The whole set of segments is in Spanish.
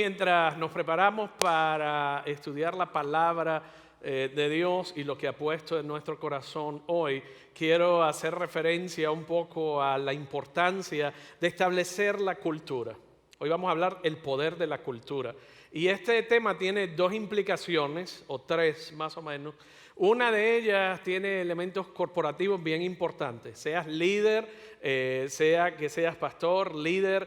mientras nos preparamos para estudiar la palabra de Dios y lo que ha puesto en nuestro corazón hoy, quiero hacer referencia un poco a la importancia de establecer la cultura. Hoy vamos a hablar del poder de la cultura. Y este tema tiene dos implicaciones, o tres más o menos. Una de ellas tiene elementos corporativos bien importantes. Seas líder, sea que seas pastor, líder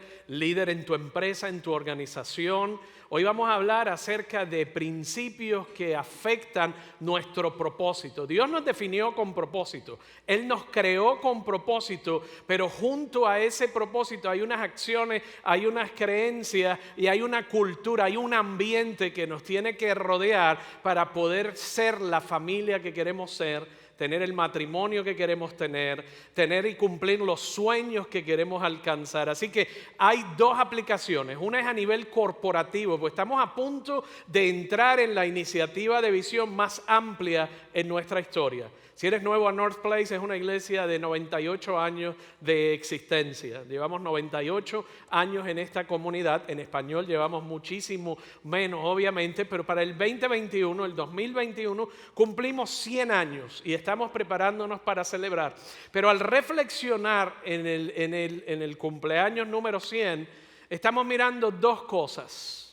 en tu empresa, en tu organización. Hoy vamos a hablar acerca de principios que afectan nuestro propósito. Dios nos definió con propósito. Él nos creó con propósito, pero junto a ese propósito hay unas acciones, hay unas creencias y hay una cultura, hay un ambiente que nos tiene que rodear para poder ser la familia que queremos ser, tener el matrimonio que queremos tener y cumplir los sueños que queremos alcanzar. Así que hay dos aplicaciones. Una es a nivel corporativo, pues estamos a punto de entrar en la iniciativa de visión más amplia en nuestra historia. Si eres nuevo a North Place, es una iglesia de 98 años de existencia. Llevamos 98 años en esta comunidad. En español llevamos muchísimo menos, obviamente, pero para el 2021, el 2021, cumplimos 100 años y estamos preparándonos para celebrar. Pero al reflexionar en el cumpleaños número 100, estamos mirando dos cosas.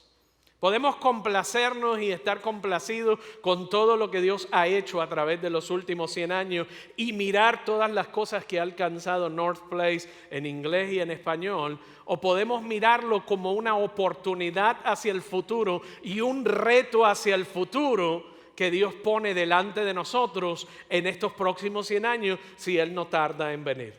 Podemos complacernos y estar complacidos con todo lo que Dios ha hecho a través de los últimos 100 años y mirar todas las cosas que ha alcanzado North Place en inglés y en español, o podemos mirarlo como una oportunidad hacia el futuro y un reto hacia el futuro que Dios pone delante de nosotros en estos próximos 100 años si Él no tarda en venir.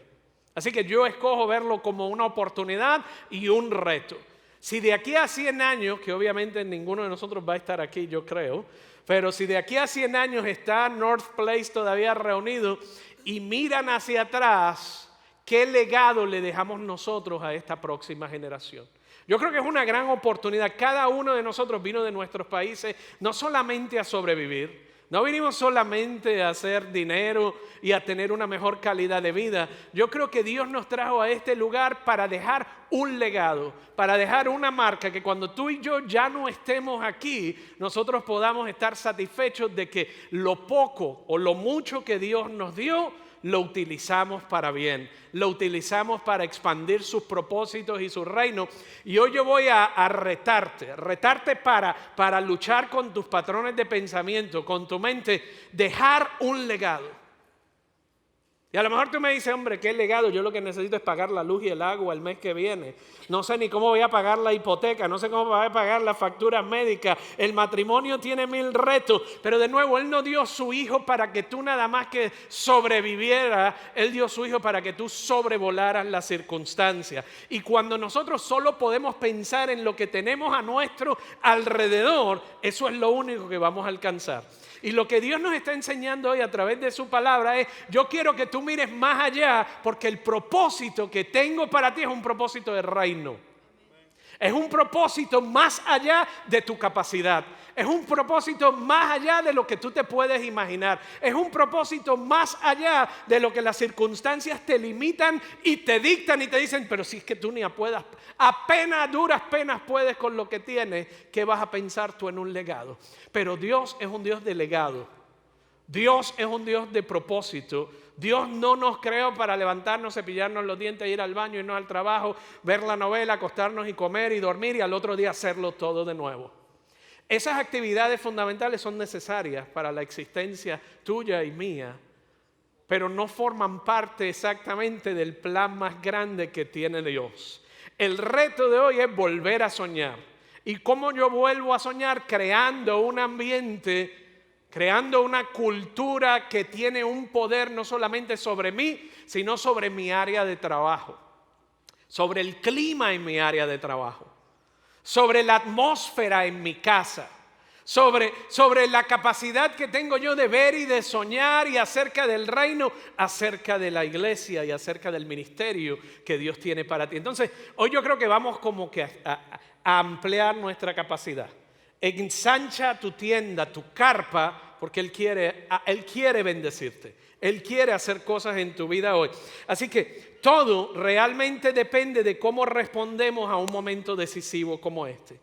Así que yo escojo verlo como una oportunidad y un reto. Si de aquí a 100 años, que obviamente ninguno de nosotros va a estar aquí, yo creo, pero si de aquí a 100 años está North Place todavía reunido y miran hacia atrás, ¿qué legado le dejamos nosotros a esta próxima generación? Yo creo que es una gran oportunidad. Cada uno de nosotros vino de nuestros países no solamente a sobrevivir, no vinimos solamente a hacer dinero y a tener una mejor calidad de vida. Yo creo que Dios nos trajo a este lugar para dejar un legado, para dejar una marca que cuando tú y yo ya no estemos aquí, nosotros podamos estar satisfechos de que lo poco o lo mucho que Dios nos dio, lo utilizamos para bien, lo utilizamos para expandir sus propósitos y su reino. Y hoy yo voy a retarte para luchar con tus patrones de pensamiento, con tu mente, dejar un legado. Y a lo mejor tú me dices, hombre, ¿qué legado? Yo lo que necesito es pagar la luz y el agua el mes que viene. No sé ni cómo voy a pagar la hipoteca, no sé cómo voy a pagar las facturas médicas. El matrimonio tiene 1000 retos, pero de nuevo, Él no dio su hijo para que tú nada más que sobrevivieras. Él dio su hijo para que tú sobrevolaras las circunstancias. Y cuando nosotros solo podemos pensar en lo que tenemos a nuestro alrededor, eso es lo único que vamos a alcanzar. Y lo que Dios nos está enseñando hoy a través de su palabra es, yo quiero que tú mires más allá, porque el propósito que tengo para ti es un propósito de reino. Es un propósito más allá de tu capacidad. Es un propósito más allá de lo que tú te puedes imaginar. Es un propósito más allá de lo que las circunstancias te limitan y te dictan y te dicen, pero si es que tú ni puedas, apenas duras penas puedes con lo que tienes, ¿qué vas a pensar tú en un legado? Pero Dios es un Dios de legado. Dios es un Dios de propósito. Dios no nos creó para levantarnos, cepillarnos los dientes, ir al baño, irnos al trabajo, ver la novela, acostarnos y comer y dormir y al otro día hacerlo todo de nuevo. Esas actividades fundamentales son necesarias para la existencia tuya y mía, pero no forman parte exactamente del plan más grande que tiene Dios. El reto de hoy es volver a soñar. ¿Y cómo yo vuelvo a soñar? Creando un ambiente, creando una cultura que tiene un poder no solamente sobre mí, sino sobre mi área de trabajo, sobre el clima en mi área de trabajo, sobre la atmósfera en mi casa, sobre la capacidad que tengo yo de ver y de soñar y acerca del reino, acerca de la iglesia y acerca del ministerio que Dios tiene para ti. Entonces, hoy yo creo que vamos como que a ampliar nuestra capacidad. Ensancha tu tienda, tu carpa, porque Él quiere bendecirte. Él quiere hacer cosas en tu vida hoy. Así que todo realmente depende de cómo respondemos a un momento decisivo como este.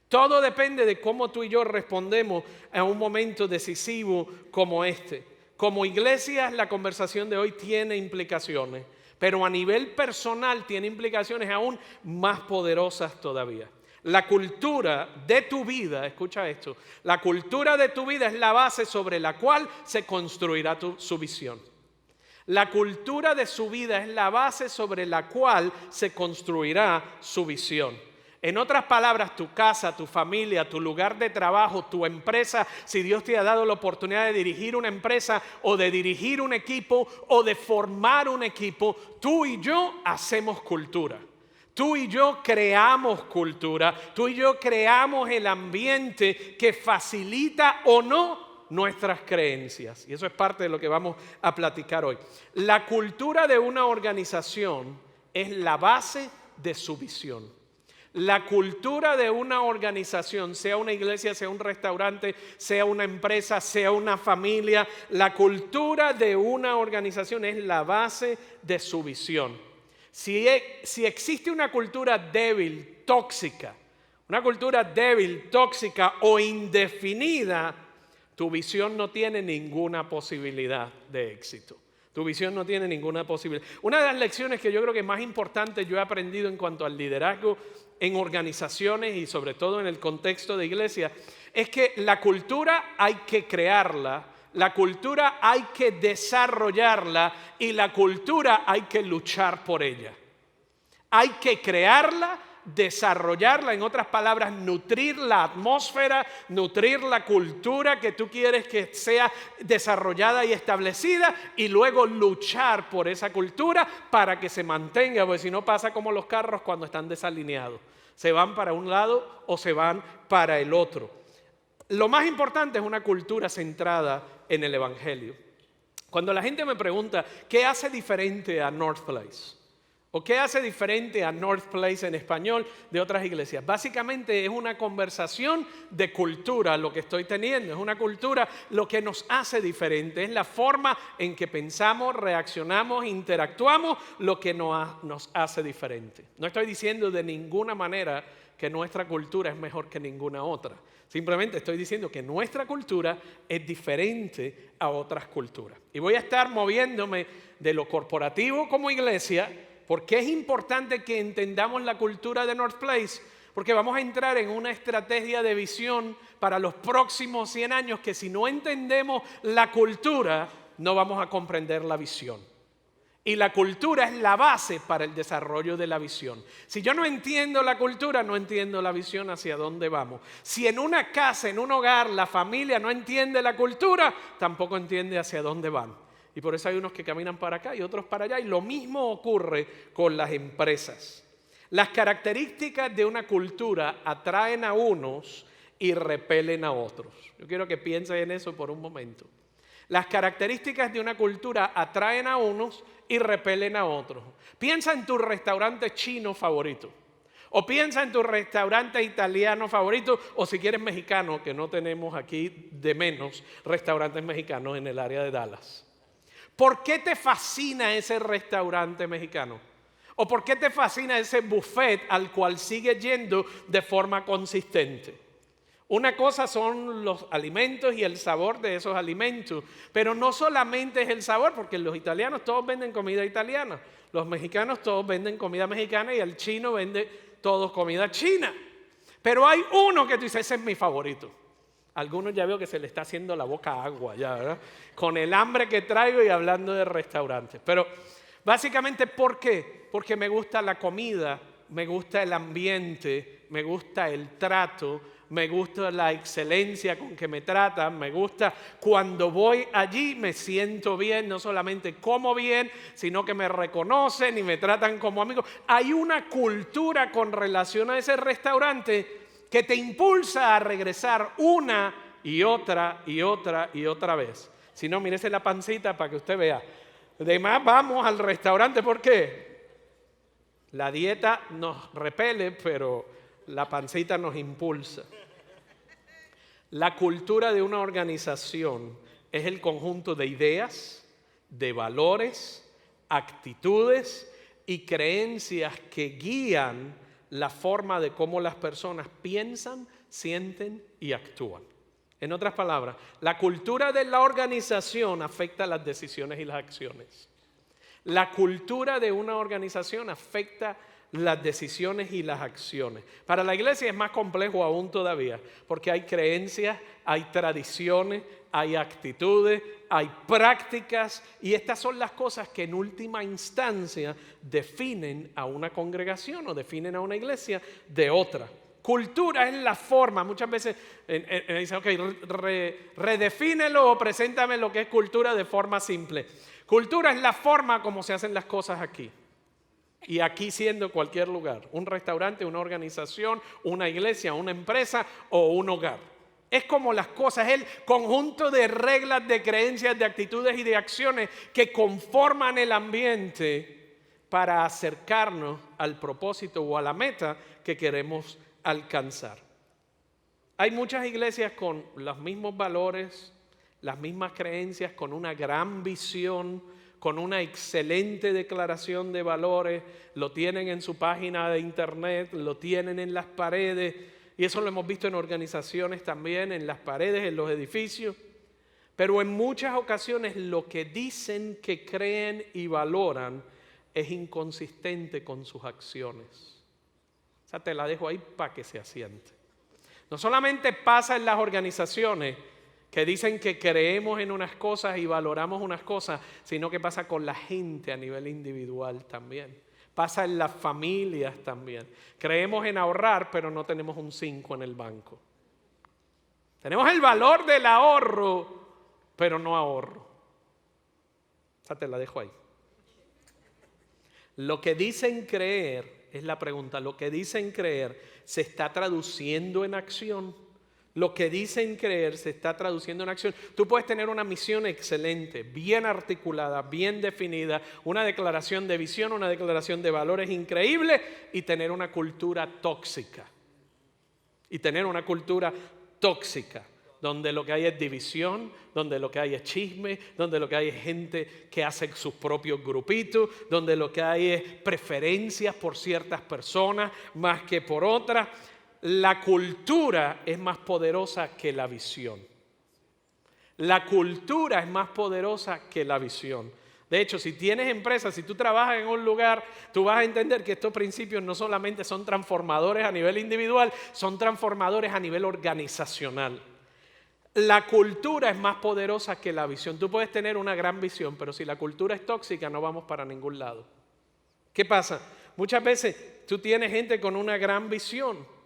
Todo depende de cómo tú y yo respondemos a un momento decisivo como este. Como iglesia, la conversación de hoy tiene implicaciones, pero a nivel personal tiene implicaciones aún más poderosas todavía. La cultura de tu vida, escucha esto, la cultura de tu vida es la base sobre la cual se construirá su visión. La cultura de su vida es la base sobre la cual se construirá su visión. En otras palabras, tu casa, tu familia, tu lugar de trabajo, tu empresa, si Dios te ha dado la oportunidad de dirigir una empresa o de dirigir un equipo o de formar un equipo, tú y yo hacemos cultura. Tú y yo creamos cultura, tú y yo creamos el ambiente que facilita o no nuestras creencias. Y eso es parte de lo que vamos a platicar hoy. La cultura de una organización es la base de su visión. La cultura de una organización, sea una iglesia, sea un restaurante, sea una empresa, sea una familia, la cultura de una organización es la base de su visión. Si existe una cultura débil, tóxica o indefinida, tu visión no tiene ninguna posibilidad de éxito. Tu visión no tiene ninguna posibilidad. Una de las lecciones que yo creo que más importante yo he aprendido en cuanto al liderazgo en organizaciones y sobre todo en el contexto de iglesia es que la cultura hay que crearla, la cultura hay que desarrollarla y la cultura hay que luchar por ella. Hay que crearla, desarrollarla, en otras palabras, nutrir la atmósfera, nutrir la cultura que tú quieres que sea desarrollada y establecida y luego luchar por esa cultura para que se mantenga, porque si no pasa como los carros cuando están desalineados. Se van para un lado o se van para el otro. Lo más importante es una cultura centrada en el Evangelio. Cuando la gente me pregunta, ¿qué hace diferente a North Place? ¿O qué hace diferente a North Place en español de otras iglesias? Básicamente es una conversación de cultura lo que estoy teniendo. Es una cultura lo que nos hace diferente. Es la forma en que pensamos, reaccionamos, interactuamos lo que nos hace diferente. No estoy diciendo de ninguna manera que nuestra cultura es mejor que ninguna otra. Simplemente estoy diciendo que nuestra cultura es diferente a otras culturas. Y voy a estar moviéndome de lo corporativo como iglesia, porque es importante que entendamos la cultura de North Place, porque vamos a entrar en una estrategia de visión para los próximos 100 años que si no entendemos la cultura, no vamos a comprender la visión. Y la cultura es la base para el desarrollo de la visión. Si yo no entiendo la cultura, no entiendo la visión hacia dónde vamos. Si en una casa, en un hogar, la familia no entiende la cultura, tampoco entiende hacia dónde van. Y por eso hay unos que caminan para acá y otros para allá. Y lo mismo ocurre con las empresas. Las características de una cultura atraen a unos y repelen a otros. Yo quiero que piensen en eso por un momento. Las características de una cultura atraen a unos y repelen a otros. Piensa en tu restaurante chino favorito. O piensa en tu restaurante italiano favorito. O si quieres mexicano, que no tenemos aquí de menos restaurantes mexicanos en el área de Dallas. ¿Por qué te fascina ese restaurante mexicano? ¿O por qué te fascina ese buffet al cual sigues yendo de forma consistente? Una cosa son los alimentos y el sabor de esos alimentos, pero no solamente es el sabor, porque los italianos todos venden comida italiana, los mexicanos todos venden comida mexicana y el chino vende todos comida china. Pero hay uno que tú dices, ese es mi favorito. Algunos ya veo que se le está haciendo la boca agua ya, ¿verdad? Con el hambre que traigo y hablando de restaurantes. Pero básicamente, ¿por qué? Porque me gusta la comida, me gusta el ambiente, me gusta el trato, me gusta la excelencia con que me tratan, me gusta cuando voy allí me siento bien, no solamente como bien, sino que me reconocen y me tratan como amigo. Hay una cultura con relación a ese restaurante que te impulsa a regresar una y otra y otra y otra vez. Si no, mírese la pancita para que usted vea. Además, vamos al restaurante, ¿por qué? La dieta nos repele, pero la pancita nos impulsa. La cultura de una organización es el conjunto de ideas, de valores, actitudes y creencias que guían la forma de cómo las personas piensan, sienten y actúan. En otras palabras, la cultura de la organización afecta las decisiones y las acciones. La cultura de una organización afecta las decisiones y las acciones. Para la iglesia es más complejo aún todavía, porque hay creencias, hay tradiciones, hay actitudes, hay prácticas, y estas son las cosas que en última instancia definen a una congregación o definen a una iglesia de otra. Cultura es la forma. Muchas veces dicen, ok, redefínelo o preséntame lo que es cultura de forma simple. Cultura es la forma como se hacen las cosas aquí. Y aquí siendo cualquier lugar, un restaurante, una organización, una iglesia, una empresa o un hogar. Es como las cosas, es el conjunto de reglas, de creencias, de actitudes y de acciones que conforman el ambiente para acercarnos al propósito o a la meta que queremos alcanzar. Hay muchas iglesias con los mismos valores, las mismas creencias, con una gran visión, con una excelente declaración de valores, lo tienen en su página de internet, lo tienen en las paredes, y eso lo hemos visto en organizaciones también, en las paredes, en los edificios, pero en muchas ocasiones lo que dicen que creen y valoran es inconsistente con sus acciones. O sea, te la dejo ahí para que se asiente. No solamente pasa en las organizaciones que dicen que creemos en unas cosas y valoramos unas cosas, sino que pasa con la gente a nivel individual también. Pasa en las familias también. Creemos en ahorrar, pero no tenemos un 5 en el banco. Tenemos el valor del ahorro, pero no ahorro. O sea, te la dejo ahí. Lo que dicen creer, es la pregunta, lo que dicen creer, ¿se está traduciendo en acción? Lo que dicen creer se está traduciendo en acción. Tú puedes tener una misión excelente, bien articulada, bien definida, una declaración de visión, una declaración de valores increíble y tener una cultura tóxica. Donde lo que hay es división, donde lo que hay es chisme, donde lo que hay es gente que hace sus propios grupitos, donde lo que hay es preferencias por ciertas personas más que por otras. La cultura es más poderosa que la visión. La cultura es más poderosa que la visión. De hecho, si tienes empresas, si tú trabajas en un lugar, tú vas a entender que estos principios no solamente son transformadores a nivel individual, son transformadores a nivel organizacional. La cultura es más poderosa que la visión. Tú puedes tener una gran visión, pero si la cultura es tóxica, no vamos para ningún lado. ¿Qué pasa? Muchas veces tú tienes gente con una gran visión,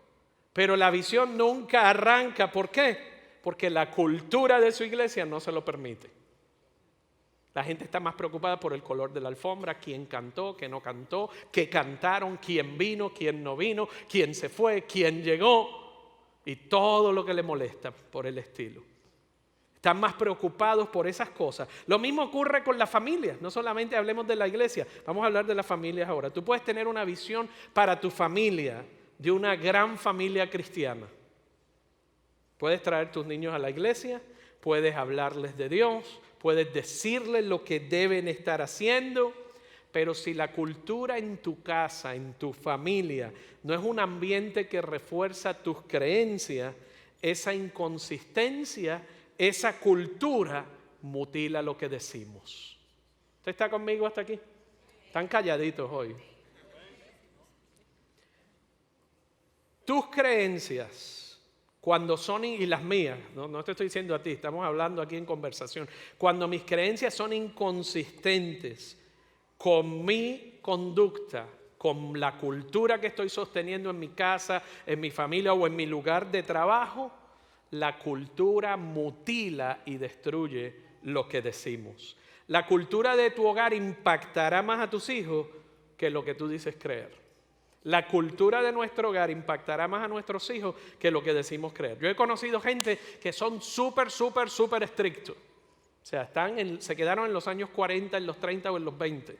pero la visión nunca arranca. ¿Por qué? Porque la cultura de su iglesia no se lo permite. La gente está más preocupada por el color de la alfombra, quién cantó, qué no cantó, qué cantaron, quién vino, quién no vino, quién se fue, quién llegó y todo lo que le molesta por el estilo. Están más preocupados por esas cosas. Lo mismo ocurre con las familias. No solamente hablemos de la iglesia, vamos a hablar de las familias ahora. Tú puedes tener una visión para tu familia, de una gran familia cristiana. Puedes traer tus niños a la iglesia, puedes hablarles de Dios, puedes decirles lo que deben estar haciendo, pero si la cultura en tu casa, en tu familia, no es un ambiente que refuerza tus creencias, esa inconsistencia, esa cultura mutila lo que decimos. ¿Usted está conmigo hasta aquí? Están calladitos hoy. Tus creencias, cuando son, y las mías, no te estoy diciendo a ti, estamos hablando aquí en conversación, cuando mis creencias son inconsistentes con mi conducta, con la cultura que estoy sosteniendo en mi casa, en mi familia o en mi lugar de trabajo, la cultura mutila y destruye lo que decimos. La cultura de tu hogar impactará más a tus hijos que lo que tú dices creer. La cultura de nuestro hogar impactará más a nuestros hijos que lo que decimos creer. Yo he conocido gente que son súper estrictos. O sea, se quedaron en los años 40, en los 30 o en los 20.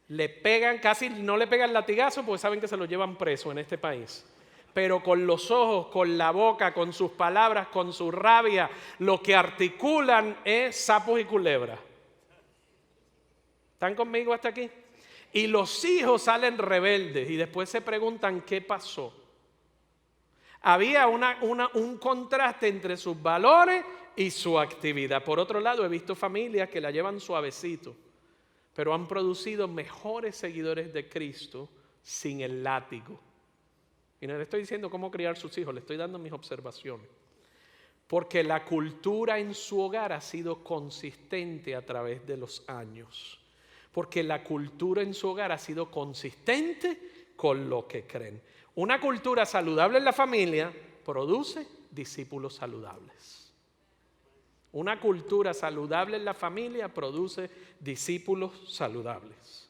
Le pegan, casi no le pegan latigazo porque saben que se lo llevan preso en este país. Pero con los ojos, con la boca, con sus palabras, con su rabia, lo que articulan es sapos y culebras. ¿Están conmigo hasta aquí? Y los hijos salen rebeldes y después se preguntan qué pasó. Había un contraste entre sus valores y su actividad. Por otro lado, he visto familias que la llevan suavecito, pero han producido mejores seguidores de Cristo sin el látigo. Y no le estoy diciendo cómo criar sus hijos, le estoy dando mis observaciones. Porque la cultura en su hogar ha sido consistente a través de los años. Porque la cultura en su hogar ha sido consistente con lo que creen. Una cultura saludable en la familia produce discípulos saludables. Una cultura saludable en la familia produce discípulos saludables.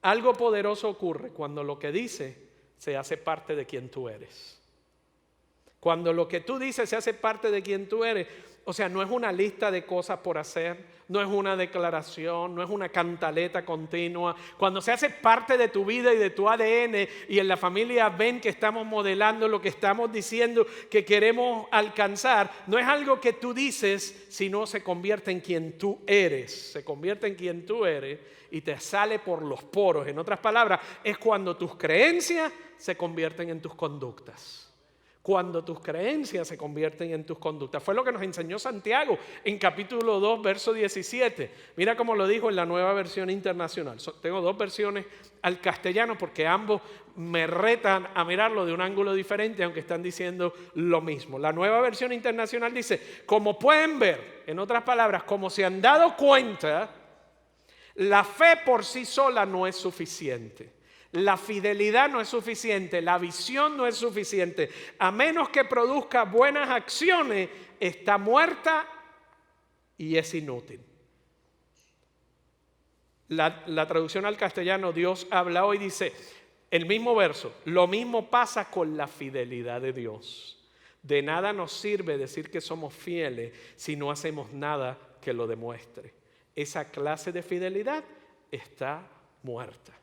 Algo poderoso ocurre cuando lo que dice se hace parte de quien tú eres. Cuando lo que tú dices se hace parte de quien tú eres, o sea, no es una lista de cosas por hacer, no es una declaración, no es una cantaleta continua. Cuando se hace parte de tu vida y de tu ADN y en la familia ven que estamos modelando lo que estamos diciendo que queremos alcanzar, no es algo que tú dices, sino se convierte en quien tú eres. Se convierte en quien tú eres y te sale por los poros. En otras palabras, es cuando tus creencias se convierten en tus conductas. Cuando tus creencias se convierten en tus conductas. Fue lo que nos enseñó Santiago en capítulo 2, verso 17. Mira cómo lo dijo en la Nueva Versión Internacional. Tengo dos versiones al castellano porque ambos me retan a mirarlo de un ángulo diferente, aunque están diciendo lo mismo. La Nueva Versión Internacional dice, como pueden ver, en otras palabras, como se han dado cuenta, la fe por sí sola no es suficiente. La fidelidad no es suficiente, la visión no es suficiente. A menos que produzca buenas acciones, está muerta y es inútil. La traducción al castellano, Dios habla hoy, dice, el mismo verso, lo mismo pasa con la fidelidad de Dios. De nada nos sirve decir que somos fieles si no hacemos nada que lo demuestre. Esa clase de fidelidad está muerta.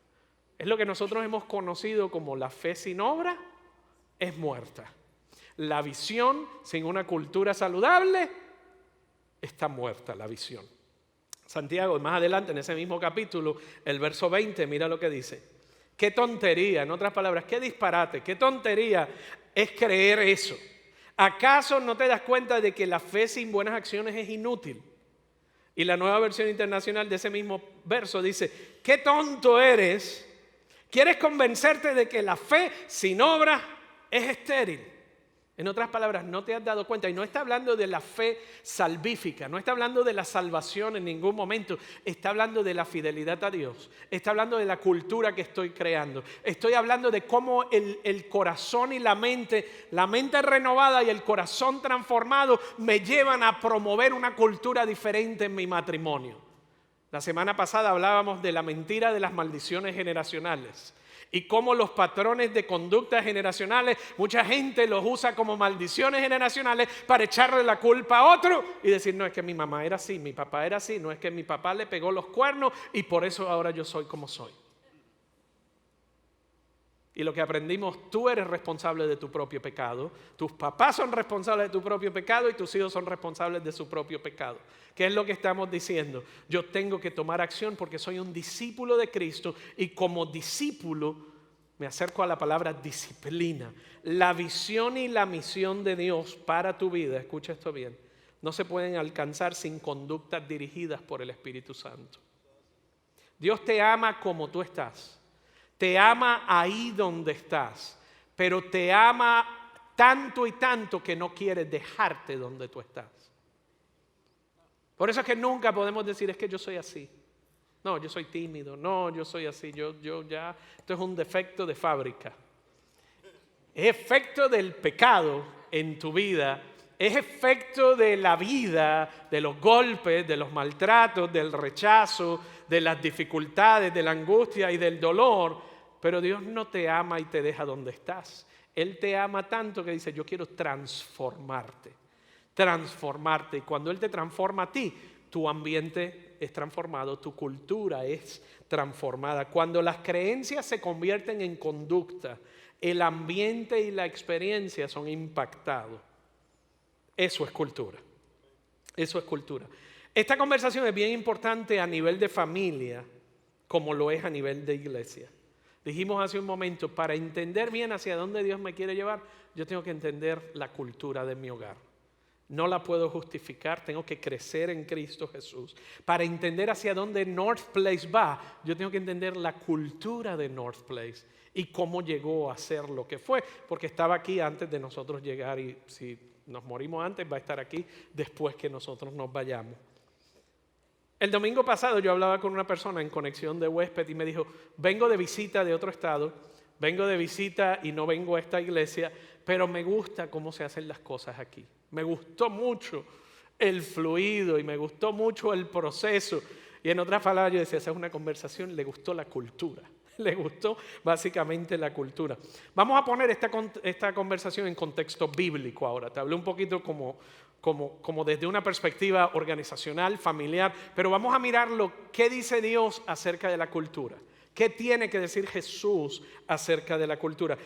Es lo que nosotros hemos conocido como la fe sin obra, es muerta. La visión sin una cultura saludable, está muerta la visión. Santiago, más adelante en ese mismo capítulo, el verso 20, mira lo que dice. Qué tontería, en otras palabras, qué disparate, qué tontería es creer eso. ¿Acaso no te das cuenta de que la fe sin buenas acciones es inútil? Y la Nueva Versión Internacional de ese mismo verso dice, qué tonto eres. ¿Quieres convencerte de que la fe sin obra es estéril? En otras palabras, no te has dado cuenta. Y no está hablando de la fe salvífica, no está hablando de la salvación en ningún momento. Está hablando de la fidelidad a Dios. Está hablando de la cultura que estoy creando. Estoy hablando de cómo el corazón y la mente renovada y el corazón transformado me llevan a promover una cultura diferente en mi matrimonio. La semana pasada hablábamos de la mentira de las maldiciones generacionales y cómo los patrones de conducta generacionales, mucha gente los usa como maldiciones generacionales para echarle la culpa a otro y decir, no es que mi mamá era así, mi papá era así, no es que mi papá le pegó los cuernos y por eso ahora yo soy como soy. Y lo que aprendimos, tú eres responsable de tu propio pecado, tus papás son responsables de tu propio pecado y tus hijos son responsables de su propio pecado. ¿Qué es lo que estamos diciendo? Yo tengo que tomar acción porque soy un discípulo de Cristo y como discípulo me acerco a la palabra disciplina. La visión y la misión de Dios para tu vida, escucha esto bien, no se pueden alcanzar sin conductas dirigidas por el Espíritu Santo. Dios te ama como tú estás. Te ama ahí donde estás, pero te ama tanto y tanto que no quiere dejarte donde tú estás. Por eso es que nunca podemos decir, es que yo soy así. No, yo soy tímido. No, yo soy así. Esto es un defecto de fábrica. Es efecto del pecado en tu vida. Es efecto de la vida, de los golpes, de los maltratos, del rechazo, de las dificultades, de la angustia y del dolor. Pero Dios no te ama y te deja donde estás. Él te ama tanto que dice, yo quiero transformarte. Transformarte. Y cuando Él te transforma a ti, tu ambiente es transformado, tu cultura es transformada. Cuando las creencias se convierten en conducta, el ambiente y la experiencia son impactados. Eso es cultura. Eso es cultura. Esta conversación es bien importante a nivel de familia, como lo es a nivel de iglesia. Dijimos hace un momento, para entender bien hacia dónde Dios me quiere llevar, yo tengo que entender la cultura de mi hogar. No la puedo justificar, tengo que crecer en Cristo Jesús. Para entender hacia dónde North Place va, yo tengo que entender la cultura de North Place y cómo llegó a ser lo que fue, porque estaba aquí antes de nosotros llegar y si nos morimos antes va a estar aquí después que nosotros nos vayamos. El domingo pasado yo hablaba con una persona en Conexión de Huésped y me dijo, vengo de visita de otro estado, vengo de visita y no vengo a esta iglesia, pero me gusta cómo se hacen las cosas aquí. Me gustó mucho el fluido y me gustó mucho el proceso. Y en otras palabras yo decía, esa es una conversación, le gustó la cultura. Le gustó básicamente la cultura. Vamos a poner esta conversación en contexto bíblico ahora. Te hablé un poquito como desde una perspectiva organizacional, familiar, pero vamos a mirar qué dice Dios acerca de la cultura. ¿Qué tiene que decir Jesús acerca de la cultura?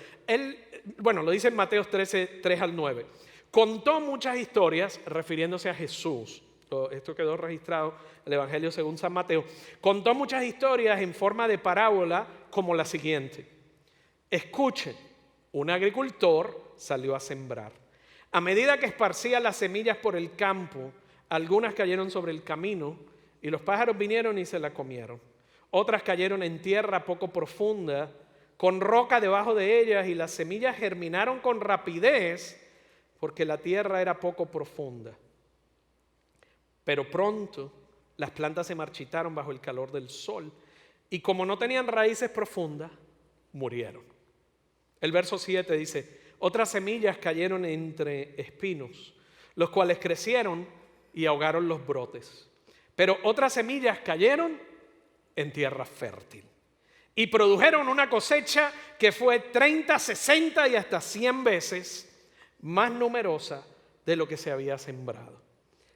Lo dice en Mateo 13, 3 al 9. Contó muchas historias refiriéndose a Jesús. Esto quedó registrado en el Evangelio según San Mateo. Contó muchas historias en forma de parábola como la siguiente. Escuchen, un agricultor salió a sembrar. A medida que esparcía las semillas por el campo, algunas cayeron sobre el camino y los pájaros vinieron y se la comieron. Otras cayeron en tierra poco profunda, con roca debajo de ellas y las semillas germinaron con rapidez porque la tierra era poco profunda. Pero pronto las plantas se marchitaron bajo el calor del sol y como no tenían raíces profundas, murieron. El verso 7 dice, otras semillas cayeron entre espinos, los cuales crecieron y ahogaron los brotes. Pero otras semillas cayeron en tierra fértil y produjeron una cosecha que fue 30, 60 y hasta 100 veces más numerosa de lo que se había sembrado.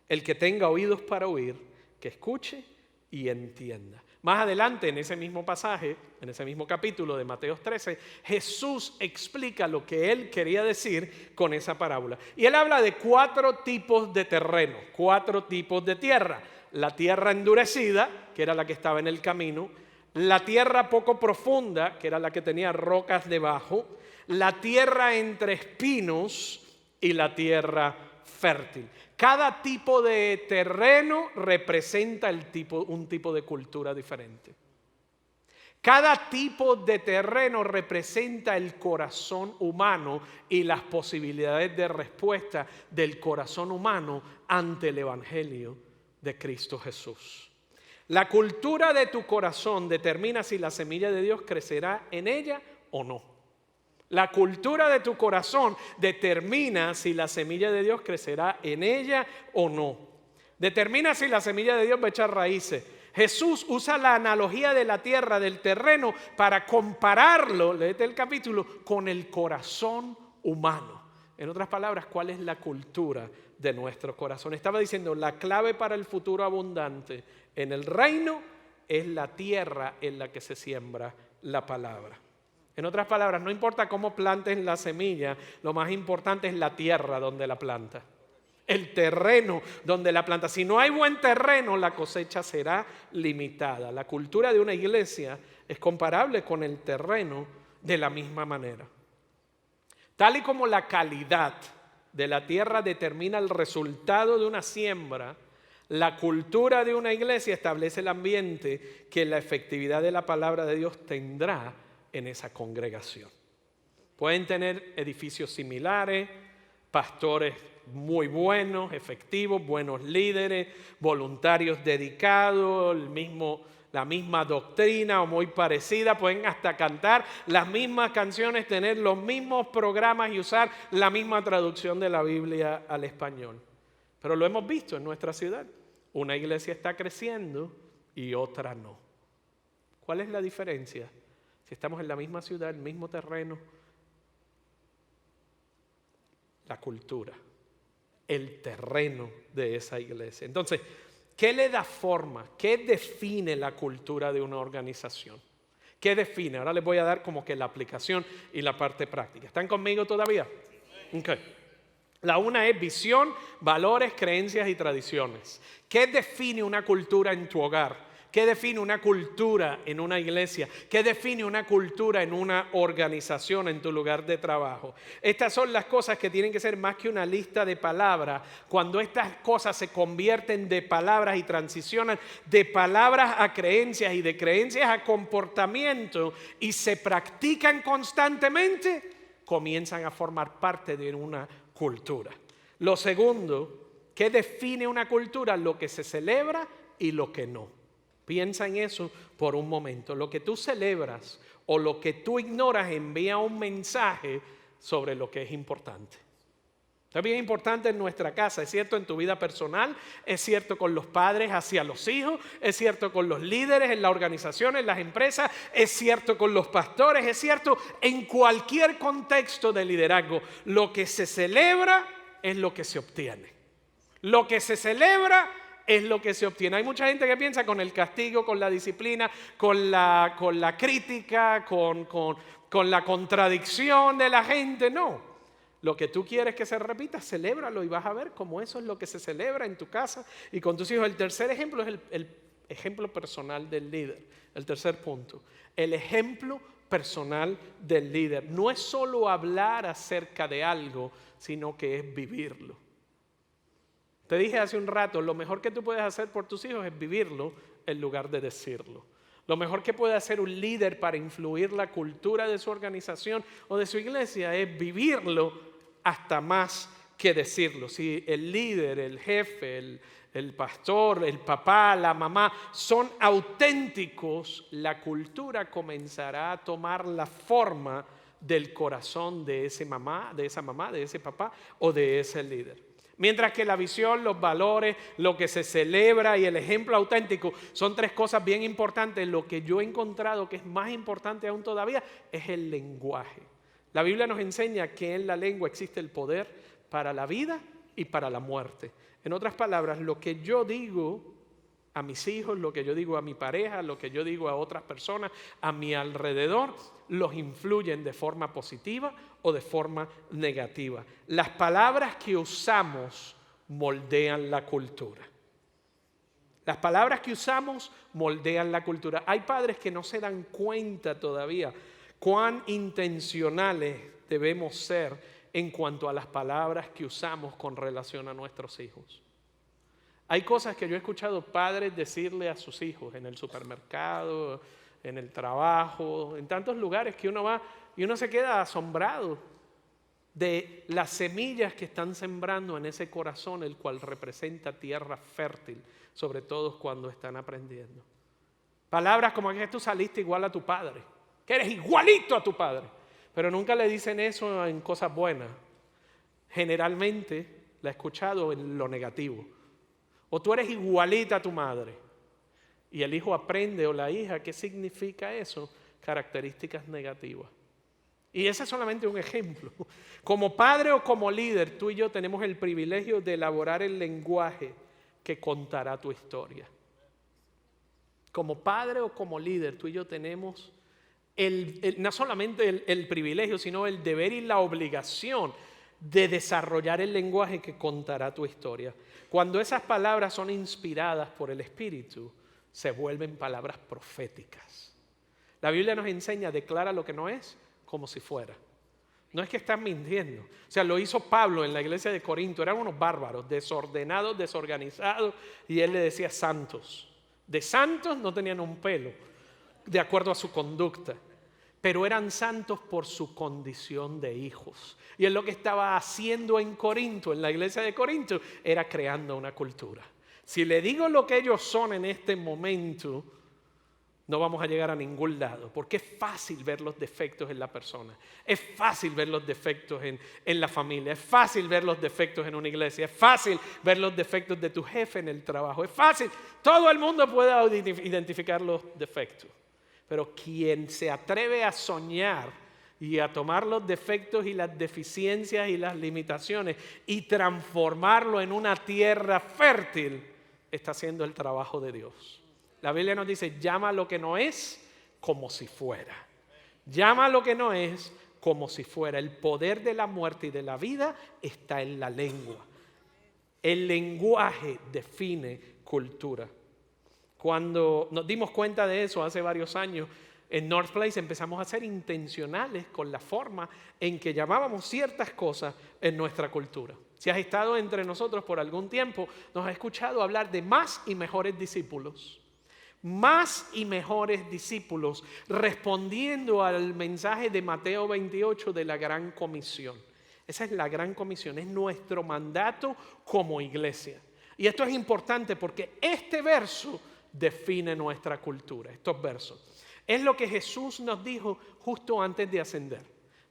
El que tenga oídos para oír, que escuche y entienda. Más adelante en ese mismo pasaje, en ese mismo capítulo de Mateo 13, Jesús explica lo que él quería decir con esa parábola. Y él habla de 4 tipos de terreno, 4 tipos de tierra. La tierra endurecida, que era la que estaba en el camino, la tierra poco profunda, que era la que tenía rocas debajo, la tierra entre espinos y la tierra fértil. Cada tipo de terreno representa un tipo de cultura diferente. Cada tipo de terreno representa el corazón humano y las posibilidades de respuesta del corazón humano ante el Evangelio de Cristo Jesús. La cultura de tu corazón determina si la semilla de Dios crecerá en ella o no. La cultura de tu corazón determina si la semilla de Dios crecerá en ella o no. Determina si la semilla de Dios va a echar raíces. Jesús usa la analogía de la tierra, del terreno, para compararlo, léete el capítulo, con el corazón humano. En otras palabras, ¿cuál es la cultura de nuestro corazón? Estaba diciendo, la clave para el futuro abundante en el reino es la tierra en la que se siembra la palabra. En otras palabras, no importa cómo plantes la semilla, lo más importante es la tierra donde la planta. El terreno donde la planta. Si no hay buen terreno, la cosecha será limitada. La cultura de una iglesia es comparable con el terreno de la misma manera. Tal y como la calidad de la tierra determina el resultado de una siembra, la cultura de una iglesia establece el ambiente que la efectividad de la palabra de Dios tendrá en esa congregación. Pueden tener edificios similares, pastores muy buenos, efectivos, buenos líderes, voluntarios dedicados, la misma doctrina o muy parecida, pueden hasta cantar las mismas canciones, tener los mismos programas y usar la misma traducción de la Biblia al español. Pero lo hemos visto en nuestra ciudad. Una iglesia está creciendo y otra no. ¿Cuál es la diferencia? Si estamos en la misma ciudad, el mismo terreno, la cultura, el terreno de esa iglesia. Entonces, ¿qué le da forma? ¿Qué define la cultura de una organización? ¿Qué define? Ahora les voy a dar como que la aplicación y la parte práctica. ¿Están conmigo todavía? Okay. La una es visión, valores, creencias y tradiciones. ¿Qué define una cultura en tu hogar? ¿Qué define una cultura en una iglesia? ¿Qué define una cultura en una organización, en tu lugar de trabajo? Estas son las cosas que tienen que ser más que una lista de palabras. Cuando estas cosas se convierten de palabras y transicionan de palabras a creencias y de creencias a comportamiento y se practican constantemente, comienzan a formar parte de una cultura. Lo segundo, ¿qué define una cultura? Lo que se celebra y lo que no. Piensa en eso por un momento. Lo que tú celebras o lo que tú ignoras envía un mensaje sobre lo que es importante. Es bien importante en nuestra casa, es cierto en tu vida personal, es cierto con los padres hacia los hijos, es cierto con los líderes en la organización, en las empresas, es cierto con los pastores, es cierto en cualquier contexto de liderazgo. Lo que se celebra es lo que se obtiene. Lo que se celebra es lo que se obtiene. Hay mucha gente que piensa con el castigo, con la disciplina, con la crítica, con la contradicción de la gente. No. Lo que tú quieres que se repita, celébralo y vas a ver cómo eso es lo que se celebra en tu casa y con tus hijos. El tercer ejemplo es el ejemplo personal del líder. El tercer punto. El ejemplo personal del líder. No es solo hablar acerca de algo, sino que es vivirlo. Te dije hace un rato, lo mejor que tú puedes hacer por tus hijos es vivirlo en lugar de decirlo. Lo mejor que puede hacer un líder para influir la cultura de su organización o de su iglesia es vivirlo hasta más que decirlo. Si el líder, el jefe, el pastor, el papá, la mamá son auténticos, la cultura comenzará a tomar la forma del corazón de esa mamá, de ese papá o de ese líder. Mientras que la visión, los valores, lo que se celebra y el ejemplo auténtico son tres cosas bien importantes. Lo que yo he encontrado que es más importante aún todavía es el lenguaje. La Biblia nos enseña que en la lengua existe el poder para la vida y para la muerte. En otras palabras, lo que yo digo a mis hijos, lo que yo digo a mi pareja, lo que yo digo a otras personas a mi alrededor, los influyen de forma positiva o de forma negativa. Las palabras que usamos moldean la cultura. Las palabras que usamos moldean la cultura. Hay padres que no se dan cuenta todavía cuán intencionales debemos ser en cuanto a las palabras que usamos con relación a nuestros hijos. Hay cosas que yo he escuchado padres decirle a sus hijos en el supermercado, en el trabajo, en tantos lugares que uno va y uno se queda asombrado de las semillas que están sembrando en ese corazón, el cual representa tierra fértil, sobre todo cuando están aprendiendo. Palabras como que tú saliste igual a tu padre, que eres igualito a tu padre, pero nunca le dicen eso en cosas buenas. Generalmente la he escuchado en lo negativo. O tú eres igualita a tu madre. Y el hijo aprende o la hija, ¿qué significa eso? Características negativas. Y ese es solamente un ejemplo. Como padre o como líder, tú y yo tenemos el privilegio de elaborar el lenguaje que contará tu historia. Como padre o como líder, tú y yo tenemos no solamente el privilegio, sino el deber y la obligación de desarrollar el lenguaje que contará tu historia. Cuando esas palabras son inspiradas por el Espíritu, se vuelven palabras proféticas. La Biblia nos enseña, declara lo que no es como si fuera. No es que están mintiendo. O sea, lo hizo Pablo en la iglesia de Corinto. Eran unos bárbaros, desordenados, desorganizados. Y él le decía santos. De santos no tenían un pelo, de acuerdo a su conducta. Pero eran santos por su condición de hijos. Y él lo que estaba haciendo en Corinto, en la iglesia de Corinto, era creando una cultura. Si le digo lo que ellos son en este momento, no vamos a llegar a ningún lado, porque es fácil ver los defectos en la persona, es fácil ver los defectos en la familia, es fácil ver los defectos en una iglesia, es fácil ver los defectos de tu jefe en el trabajo, es fácil, todo el mundo puede identificar los defectos. Pero quien se atreve a soñar y a tomar los defectos y las deficiencias y las limitaciones y transformarlo en una tierra fértil, está haciendo el trabajo de Dios. La Biblia nos dice, llama lo que no es como si fuera. Llama lo que no es como si fuera. El poder de la muerte y de la vida está en la lengua. El lenguaje define cultura. Cuando nos dimos cuenta de eso hace varios años, en North Place empezamos a ser intencionales con la forma en que llamábamos ciertas cosas en nuestra cultura. Si has estado entre nosotros por algún tiempo, nos has escuchado hablar de más y mejores discípulos. Más y mejores discípulos, respondiendo al mensaje de Mateo 28 de la Gran Comisión. Esa es la Gran Comisión, es nuestro mandato como iglesia. Y esto es importante porque este verso define nuestra cultura, estos versos. Es lo que Jesús nos dijo justo antes de ascender.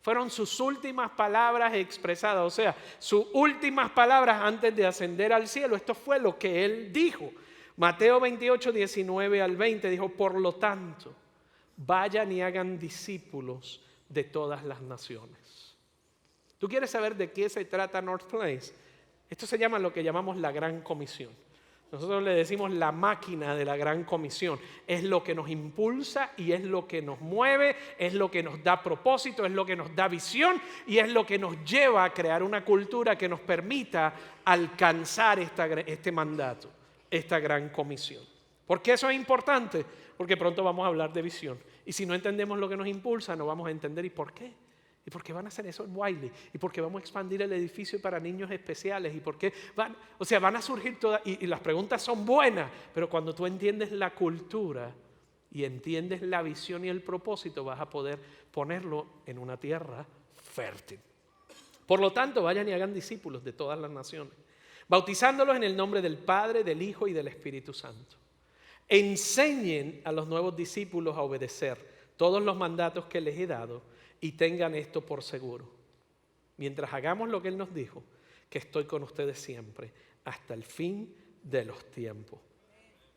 Fueron sus últimas palabras expresadas, o sea, sus últimas palabras antes de ascender al cielo. Esto fue lo que Él dijo. Mateo 28, 19 al 20 dijo, por lo tanto, vayan y hagan discípulos de todas las naciones. ¿Tú quieres saber de qué se trata North Place? Esto se llama lo que llamamos la Gran Comisión. Nosotros le decimos la máquina de la Gran Comisión. Es lo que nos impulsa y es lo que nos mueve, es lo que nos da propósito, es lo que nos da visión y es lo que nos lleva a crear una cultura que nos permita alcanzar este mandato, esta Gran Comisión. ¿Por qué eso es importante? Porque pronto vamos a hablar de visión. Y si no entendemos lo que nos impulsa, no vamos a entender ¿y por qué? ¿Y por qué van a hacer eso en Wiley? ¿Y por qué vamos a expandir el edificio para niños especiales? ¿Y por qué van a surgir todas? Y las preguntas son buenas, pero cuando tú entiendes la cultura y entiendes la visión y el propósito, vas a poder ponerlo en una tierra fértil. Por lo tanto, vayan y hagan discípulos de todas las naciones, bautizándolos en el nombre del Padre, del Hijo y del Espíritu Santo. Enseñen a los nuevos discípulos a obedecer todos los mandatos que les he dado y tengan esto por seguro. Mientras hagamos lo que Él nos dijo, que estoy con ustedes siempre, hasta el fin de los tiempos.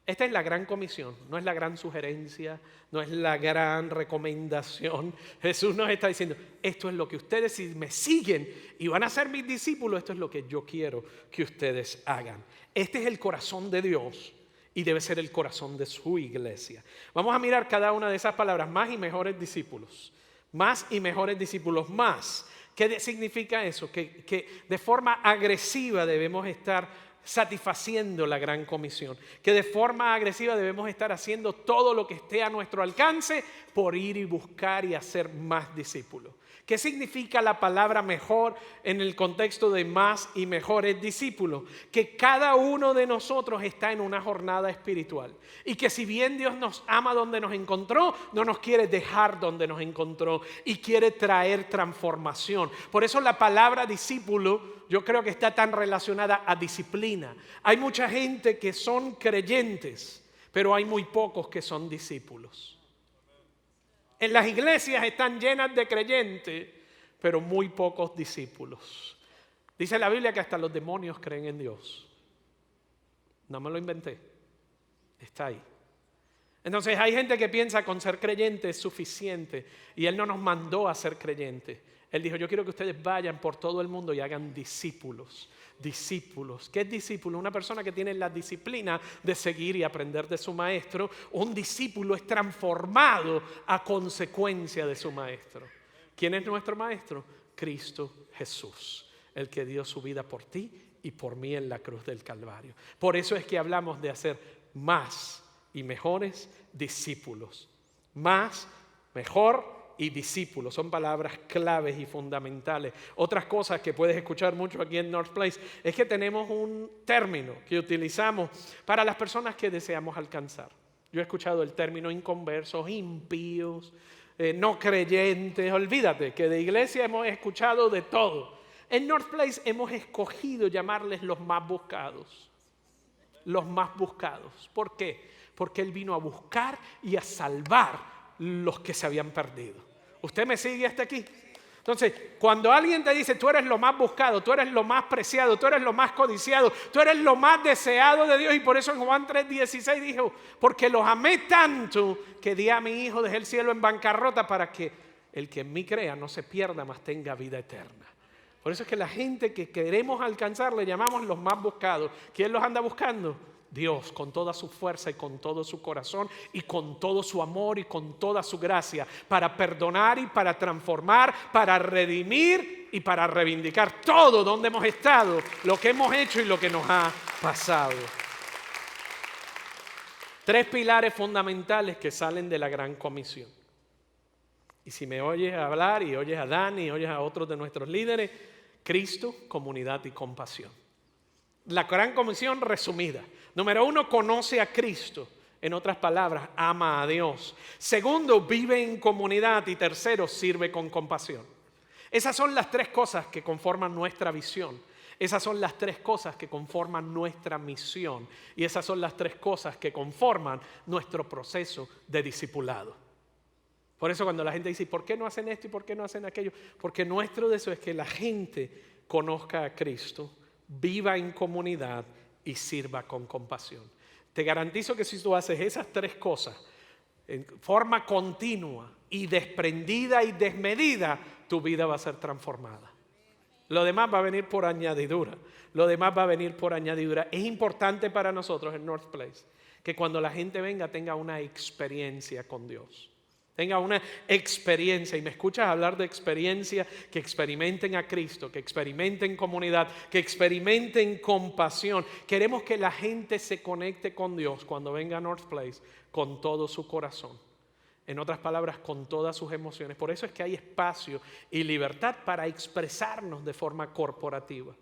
Esta es la gran comisión, no es la gran sugerencia, no es la gran recomendación. Jesús nos está diciendo, esto es lo que ustedes, si me siguen y van a ser mis discípulos, esto es lo que yo quiero que ustedes hagan. Este es el corazón de Dios y debe ser el corazón de su iglesia. Vamos a mirar cada una de esas palabras, más y mejores discípulos. Más y mejores discípulos, más. ¿Qué significa eso? Que de forma agresiva debemos estar satisfaciendo la Gran Comisión. Que de forma agresiva debemos estar haciendo todo lo que esté a nuestro alcance por ir y buscar y hacer más discípulos. ¿Qué significa la palabra mejor en el contexto de más y mejores discípulos? Que cada uno de nosotros está en una jornada espiritual y que si bien Dios nos ama donde nos encontró, no nos quiere dejar donde nos encontró y quiere traer transformación. Por eso la palabra discípulo yo creo que está tan relacionada a disciplina. Hay mucha gente que son creyentes, pero hay muy pocos que son discípulos. En las iglesias están llenas de creyentes, pero muy pocos discípulos. Dice la Biblia que hasta los demonios creen en Dios. No me lo inventé. Está ahí. Entonces hay gente que piensa con ser creyente es suficiente y Él no nos mandó a ser creyentes. Él dijo, yo quiero que ustedes vayan por todo el mundo y hagan discípulos. Discípulos. ¿Qué es discípulo? Una persona que tiene la disciplina de seguir y aprender de su maestro. Un discípulo es transformado a consecuencia de su maestro. ¿Quién es nuestro maestro? Cristo Jesús, el que dio su vida por ti y por mí en la cruz del Calvario. Por eso es que hablamos de hacer más y mejores discípulos. Más, mejor y discípulos son palabras claves y fundamentales. Otras cosas que puedes escuchar mucho aquí en North Place es que tenemos un término que utilizamos para las personas que deseamos alcanzar. Yo he escuchado el término inconversos, impíos, no creyentes. Olvídate que de iglesia hemos escuchado de todo. En North Place hemos escogido llamarles los más buscados. Los más buscados. ¿Por qué? Porque Él vino a buscar y a salvar los que se habían perdido. ¿Usted me sigue hasta aquí? Entonces, cuando alguien te dice, tú eres lo más buscado, tú eres lo más preciado, tú eres lo más codiciado, tú eres lo más deseado de Dios, y por eso en Juan 3:16 dijo, porque los amé tanto que di a mi hijo, dejé el cielo en bancarrota para que el que en mí crea no se pierda, mas tenga vida eterna. Por eso es que la gente que queremos alcanzar le llamamos los más buscados. ¿Quién los anda buscando? Dios, con toda su fuerza y con todo su corazón y con todo su amor y con toda su gracia, para perdonar y para transformar, para redimir y para reivindicar todo donde hemos estado, lo que hemos hecho y lo que nos ha pasado. 3 pilares fundamentales que salen de la Gran Comisión. Y si me oyes hablar y oyes a Dani y oyes a otros de nuestros líderes, Cristo, comunidad y compasión. La Gran Comisión resumida. Número 1, conoce a Cristo. En otras palabras, ama a Dios. Segundo, vive en comunidad. Y tercero, sirve con compasión. Esas son las 3 cosas que conforman nuestra visión. Esas son las 3 cosas que conforman nuestra misión. Y esas son las 3 cosas que conforman nuestro proceso de discipulado. Por eso cuando la gente dice, ¿por qué no hacen esto y por qué no hacen aquello? Porque nuestro deseo es que la gente conozca a Cristo, viva en comunidad y sirva con compasión. Te garantizo que si tú haces esas 3 cosas en forma continua y desprendida y desmedida, tu vida va a ser transformada. Lo demás va a venir por añadidura. Lo demás va a venir por añadidura. Es importante para nosotros en North Place que cuando la gente venga tenga una experiencia con Dios. Tenga una experiencia, y me escuchas hablar de experiencia, que experimenten a Cristo, que experimenten comunidad, que experimenten compasión. Queremos que la gente se conecte con Dios cuando venga a North Place con todo su corazón. En otras palabras, con todas sus emociones. Por eso es que hay espacio y libertad para expresarnos de forma corporativa.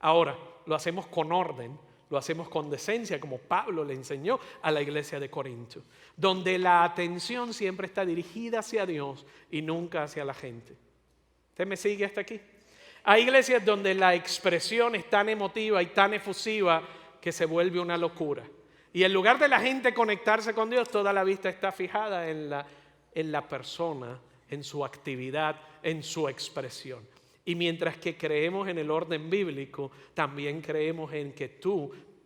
Ahora, lo hacemos con orden. Lo hacemos con decencia, como Pablo le enseñó a la iglesia de Corinto, donde la atención siempre está dirigida hacia Dios y nunca hacia la gente. ¿Usted me sigue hasta aquí? Hay iglesias donde la expresión es tan emotiva y tan efusiva que se vuelve una locura. Y en lugar de la gente conectarse con Dios, toda la vista está fijada en la persona, en su actividad, en su expresión. Y mientras que creemos en el orden bíblico, también creemos en que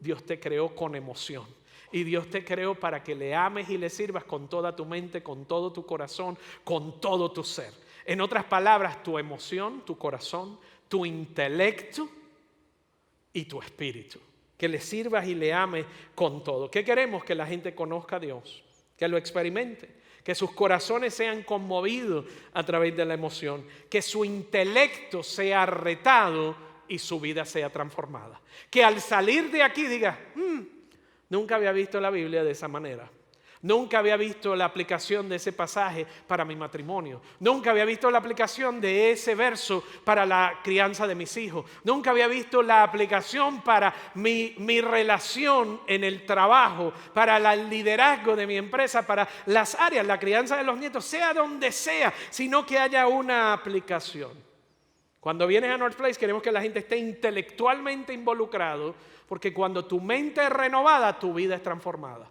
Dios te creó con emoción. Y Dios te creó para que le ames y le sirvas con toda tu mente, con todo tu corazón, con todo tu ser. En otras palabras, tu emoción, tu corazón, tu intelecto y tu espíritu. Que le sirvas y le ames con todo. ¿Qué queremos? Que la gente conozca a Dios, que lo experimente. Que sus corazones sean conmovidos a través de la emoción. Que su intelecto sea retado y su vida sea transformada. Que al salir de aquí diga, nunca había visto la Biblia de esa manera. Nunca había visto la aplicación de ese pasaje para mi matrimonio. Nunca había visto la aplicación de ese verso para la crianza de mis hijos. Nunca había visto la aplicación para mi relación en el trabajo, para el liderazgo de mi empresa, para las áreas, la crianza de los nietos, sea donde sea, sino que haya una aplicación. Cuando vienes a North Place queremos que la gente esté intelectualmente involucrado, porque cuando tu mente es renovada, tu vida es transformada.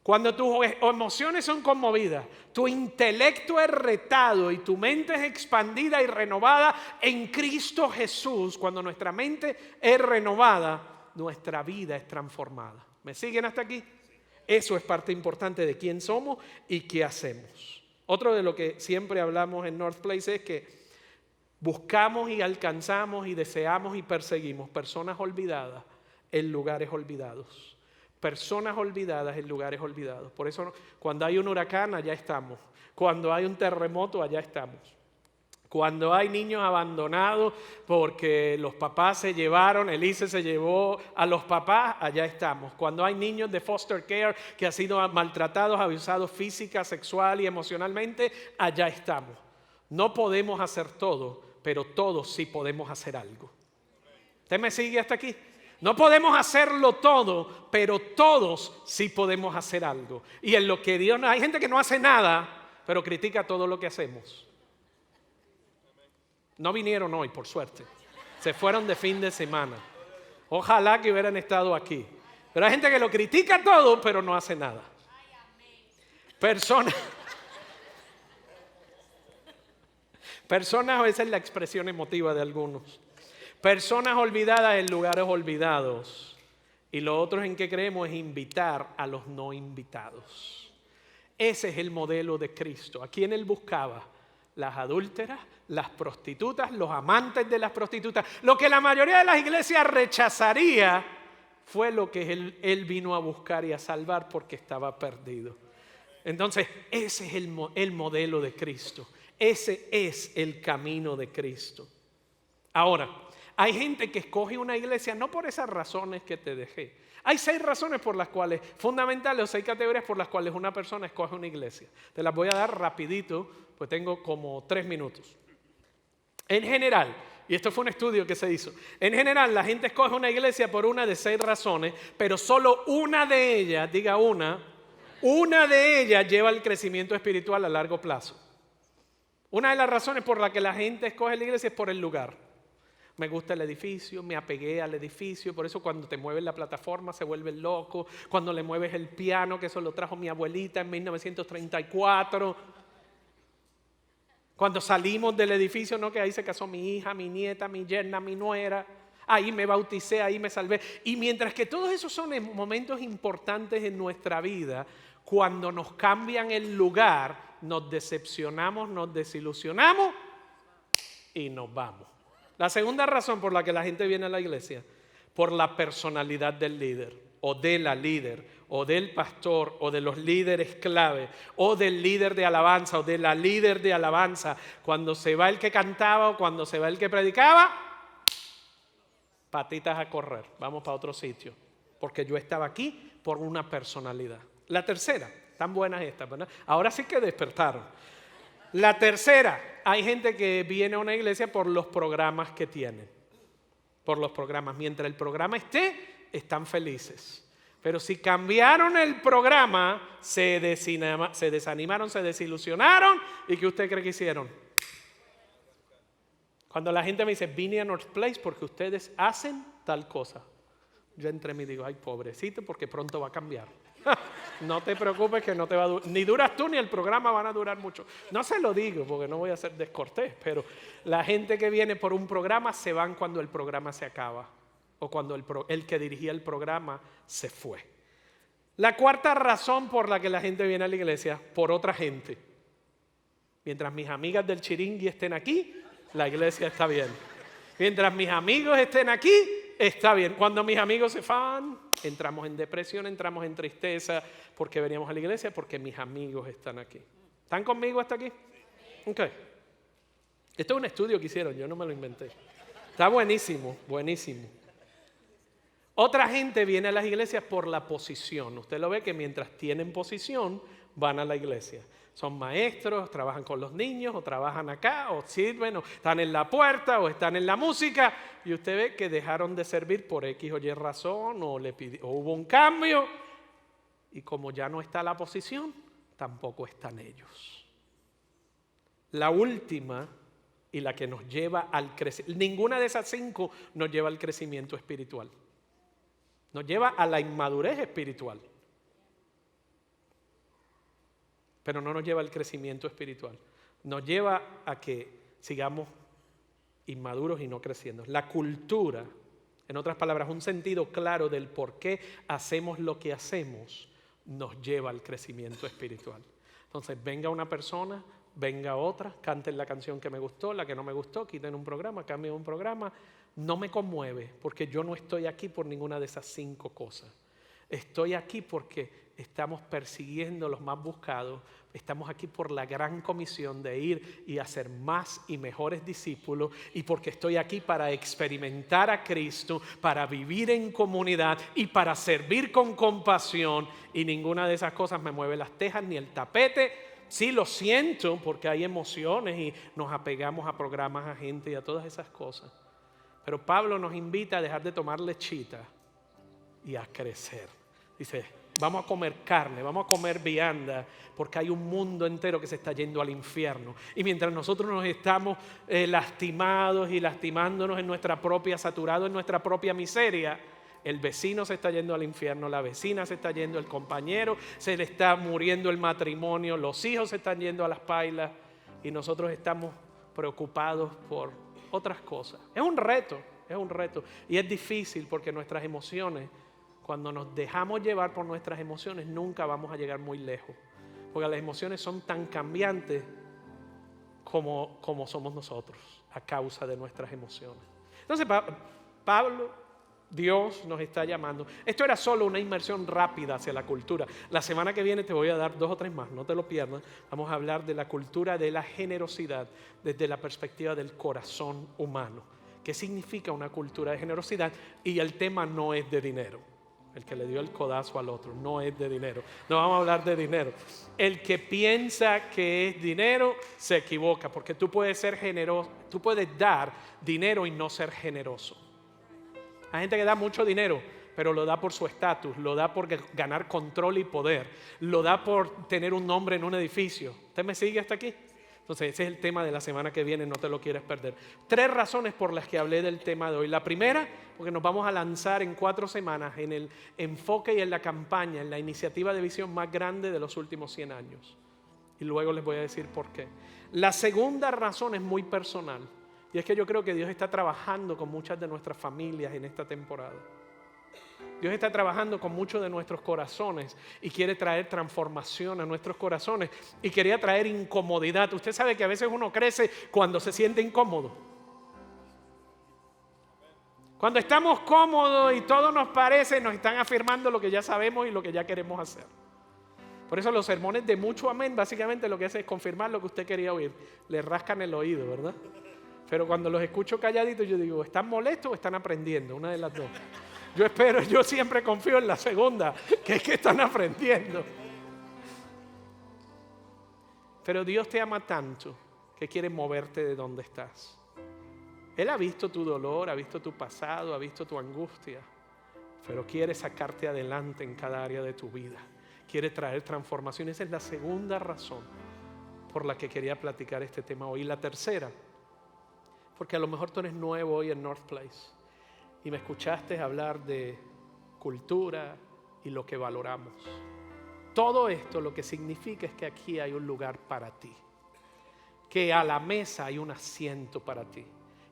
Cuando tus emociones son conmovidas, tu intelecto es retado y tu mente es expandida y renovada en Cristo Jesús, cuando nuestra mente es renovada, nuestra vida es transformada. ¿Me siguen hasta aquí? Eso es parte importante de quién somos y qué hacemos. Otro de lo que siempre hablamos en North Place es que buscamos y alcanzamos y deseamos y perseguimos personas olvidadas en lugares olvidados. Personas olvidadas en lugares olvidados. Por eso cuando hay un huracán, allá estamos. Cuando hay un terremoto, allá estamos. Cuando hay niños abandonados porque los papás se llevaron, Elise se llevó a los papás, allá estamos. Cuando hay niños de foster care que han sido maltratados, abusados física, sexual y emocionalmente, allá estamos. No podemos hacer todo, pero todos sí podemos hacer algo. ¿Usted me sigue hasta aquí? No podemos hacerlo todo, pero todos sí podemos hacer algo. Y en lo que Dios... Hay gente que no hace nada, pero critica todo lo que hacemos. No vinieron hoy, por suerte. Se fueron de fin de semana. Ojalá que hubieran estado aquí. Pero hay gente que lo critica todo, pero no hace nada. Personas, a veces es la expresión emotiva de algunos. Personas olvidadas en lugares olvidados. Y lo otro en que creemos es invitar a los no invitados. Ese es el modelo de Cristo. ¿A quién Él buscaba? Las adúlteras, las prostitutas, los amantes de las prostitutas. Lo que la mayoría de las iglesias rechazaría fue lo que Él vino a buscar y a salvar porque estaba perdido. Entonces, ese es el modelo de Cristo. Ese es el camino de Cristo. Ahora, Hay gente que escoge una iglesia no por esas razones que te dejé. Hay 6 razones por las cuales, fundamentales, o 6 categorías por las cuales una persona escoge una iglesia. Te las voy a dar rapidito, pues tengo como 3 minutos. En general, y esto fue un estudio que se hizo, en general la gente escoge una iglesia por una de 6 razones, pero solo una de ellas, diga una de ellas lleva al crecimiento espiritual a largo plazo. Una de las razones por las que la gente escoge la iglesia es por el lugar. Me gusta el edificio, me apegué al edificio, por eso cuando te mueves la plataforma se vuelve loco, cuando le mueves el piano, que eso lo trajo mi abuelita en 1934, cuando salimos del edificio, no, que ahí se casó mi hija, mi nieta, mi yerna, mi nuera, ahí me bauticé, ahí me salvé. Y mientras que todos esos son momentos importantes en nuestra vida, cuando nos cambian el lugar, nos decepcionamos, nos desilusionamos y nos vamos. La segunda razón por la que la gente viene a la iglesia, por la personalidad del líder, o de la líder, o del pastor, o de los líderes clave, o del líder de alabanza, o de la líder de alabanza. Cuando se va el que cantaba o cuando se va el que predicaba, patitas a correr, vamos para otro sitio, porque yo estaba aquí por una personalidad. La tercera, tan buenas estas, ¿verdad? Ahora sí que despertaron. La tercera, hay gente que viene a una iglesia por los programas que tienen. Por los programas. Mientras el programa esté, están felices. Pero si cambiaron el programa, se desanimaron, se desilusionaron. ¿Y qué usted cree que hicieron? Cuando la gente me dice, vine a North Place porque ustedes hacen tal cosa. Yo entre mí digo, ay, pobrecito, porque pronto va a cambiar. No te preocupes que no te va a durar, ni duras tú ni el programa van a durar mucho. No se lo digo porque no voy a ser descortés, pero la gente que viene por un programa se van cuando el programa se acaba o cuando el que dirigía el programa se fue. La cuarta razón por la que la gente viene a la iglesia, por otra gente. Mientras mis amigas del chiringui estén aquí, la iglesia está bien. Mientras mis amigos estén aquí, está bien. Cuando mis amigos se van, entramos en depresión, entramos en tristeza, porque veníamos a la iglesia, porque mis amigos están aquí. ¿Están conmigo hasta aquí? Ok. Esto es un estudio que hicieron, yo no me lo inventé. Está buenísimo, buenísimo. Otra gente viene a las iglesias por la posición. Usted lo ve que mientras tienen posición, van a la iglesia. Son maestros, trabajan con los niños, o trabajan acá, o sirven, o están en la puerta, o están en la música, y usted ve que dejaron de servir por X o Y razón, o hubo un cambio, y como ya no está la posición, tampoco están ellos. La última, y la que nos lleva al crecimiento, ninguna de esas 5 nos lleva al crecimiento espiritual. Nos lleva a la inmadurez espiritual. Pero no nos lleva al crecimiento espiritual. Nos lleva a que sigamos inmaduros y no creciendo. La cultura, en otras palabras, un sentido claro del por qué hacemos lo que hacemos, nos lleva al crecimiento espiritual. Entonces, venga una persona, venga otra, canten la canción que me gustó, la que no me gustó, quiten un programa, cambien un programa. No me conmueve porque yo no estoy aquí por ninguna de esas 5 cosas. Estoy aquí porque estamos persiguiendo los más buscados. Estamos aquí por la gran comisión de ir y hacer más y mejores discípulos, y porque estoy aquí para experimentar a Cristo, para vivir en comunidad y para servir con compasión, y ninguna de esas cosas me mueve las tejas ni el tapete. Sí lo siento porque hay emociones y nos apegamos a programas, a gente y a todas esas cosas, pero Pablo nos invita a dejar de tomar lechita y a crecer. Dice, vamos a comer carne, vamos a comer vianda, porque hay un mundo entero que se está yendo al infierno. Y mientras nosotros nos estamos lastimados y lastimándonos saturados en nuestra propia miseria, el vecino se está yendo al infierno, la vecina se está yendo, el compañero se le está muriendo el matrimonio, los hijos se están yendo a las pailas, y nosotros estamos preocupados por otras cosas. Es un reto, y es difícil porque nuestras emociones, cuando nos dejamos llevar por nuestras emociones, nunca vamos a llegar muy lejos. Porque las emociones son tan cambiantes como somos nosotros a causa de nuestras emociones. Entonces, Pablo, Dios nos está llamando. Esto era solo una inmersión rápida hacia la cultura. La semana que viene te voy a dar 2 o 3 más, no te lo pierdas. Vamos a hablar de la cultura de la generosidad desde la perspectiva del corazón humano. ¿Qué significa una cultura de generosidad? Y el tema no es de dinero. El que le dio el codazo al otro no es de dinero. No vamos a hablar de dinero. El que piensa que es dinero se equivoca, porque tú puedes ser generoso, tú puedes dar dinero y no ser generoso. Hay gente que da mucho dinero, pero lo da por su estatus, lo da por ganar control y poder, lo da por tener un nombre en un edificio. ¿Usted me sigue hasta aquí? Entonces ese es el tema de la semana que viene, no te lo quieres perder. 3 razones por las que hablé del tema de hoy. La primera, porque nos vamos a lanzar en 4 semanas en el enfoque y en la campaña, en la iniciativa de visión más grande de los últimos 100 años. Y luego les voy a decir por qué. La segunda razón es muy personal, y es que yo creo que Dios está trabajando con muchas de nuestras familias en esta temporada. Dios está trabajando con muchos de nuestros corazones y quiere traer transformación a nuestros corazones y quería traer incomodidad. Usted sabe que a veces uno crece cuando se siente incómodo. Cuando estamos cómodos y todo nos parece, nos están afirmando lo que ya sabemos y lo que ya queremos hacer. Por eso los sermones de mucho amén básicamente lo que hacen es confirmar lo que usted quería oír. Le rascan el oído, ¿verdad? Pero cuando los escucho calladitos yo digo, ¿están molestos o están aprendiendo? Una de las dos. Yo siempre confío en la segunda, que es que están aprendiendo. Pero Dios te ama tanto que quiere moverte de donde estás. Él ha visto tu dolor, ha visto tu pasado, ha visto tu angustia, pero quiere sacarte adelante en cada área de tu vida. Quiere traer transformación. Esa es la segunda razón por la que quería platicar este tema hoy. Y la tercera, porque a lo mejor tú eres nuevo hoy en North Place y me escuchaste hablar de cultura y lo que valoramos. Todo esto lo que significa es que aquí hay un lugar para ti, que a la mesa hay un asiento para ti,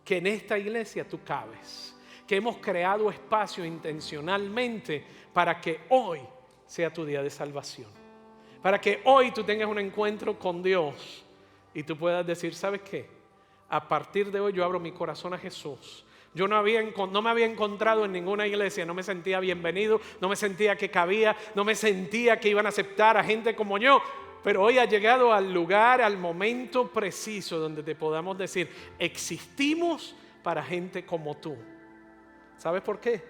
que en esta iglesia tú cabes, que hemos creado espacio intencionalmente para que hoy sea tu día de salvación, para que hoy tú tengas un encuentro con Dios y tú puedas decir, ¿sabes qué? A partir de hoy yo abro mi corazón a Jesús. Yo no me había encontrado en ninguna iglesia, no me sentía bienvenido, no me sentía que cabía, no me sentía que iban a aceptar a gente como yo. Pero hoy ha llegado al lugar, al momento preciso donde te podamos decir, existimos para gente como tú. ¿Sabes por qué?